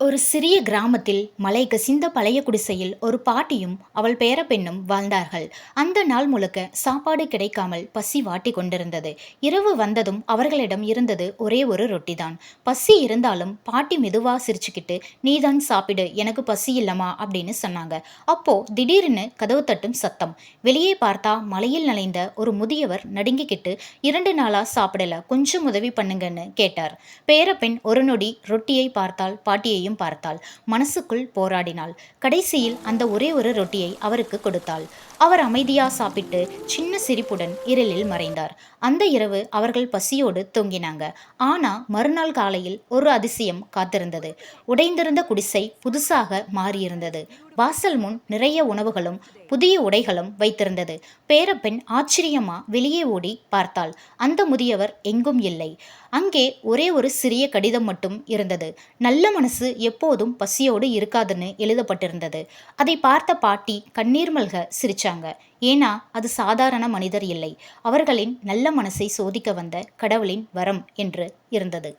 ஒரு சிறிய கிராமத்தில் மலை கசிந்த பழைய குடிசையில் ஒரு பாட்டியும் அவள் பேரப்பெண்ணும் வாழ்ந்தார்கள். அந்த நாள் முழுக்க சாப்பாடு கிடைக்காமல் பசி வாட்டி கொண்டிருந்தது. இரவு வந்ததும் அவர்களிடம் இருந்தது ஒரே ஒரு ரொட்டிதான். பசி இருந்தாலும் பாட்டி மெதுவா சிரிச்சுக்கிட்டு, நீதான் சாப்பிடு, எனக்கு பசி இல்லமா அப்படின்னு சொன்னாங்க. அப்போ திடீர்னு கதவு தட்டும் சத்தம். வெளியே பார்த்தா மலையில் நனைந்த ஒரு முதியவர் நடுங்கிக்கிட்டு, 2 நாளா சாப்பிடல, கொஞ்சம் உதவி பண்ணுங்கன்னு கேட்டார். பேரப்பெண் ஒரு நொடி ரொட்டியை பார்த்தால், பாட்டியையும் பார்த்தாள். மனசுக்குள் போராடினாள். கடைசியில் அந்த ஒரே ஒரு ரொட்டியை அவருக்கு கொடுத்தாள். அவர் அமைதியா சாப்பிட்டு சின்ன சிரிப்புடன் இருளில் மறைந்தார். அந்த இரவு அவர்கள் பசியோடு தூங்கினாங்க. ஆனா மறுநாள் காலையில் ஒரு அதிசயம் காத்திருந்தது. உடைந்திருந்த குடிசை புதுசாக மாறியிருந்தது. வாசல் முன் நிறைய உணவுகளும் புதிய உடைகளும் வைத்திருந்தது. பேரப்பெண் ஆச்சரியமா வெளியே ஓடி பார்த்தாள். அந்த முதியவர் எங்கும் இல்லை. அங்கே ஒரே ஒரு சிறிய கடிதம் மட்டும் இருந்தது. நல்ல மனசு எப்போதும் பசியோடு இருக்காதுன்னு எழுதப்பட்டிருந்தது. அதை பார்த்த பாட்டி கண்ணீர் மல்க சிரிச்சாங்க. ஏன்னா அது சாதாரண மனிதர் இல்லை, அவர்களின் நல்ல மனசை சோதிக்க வந்த கடவுளின் வரம் என்று இருந்தது.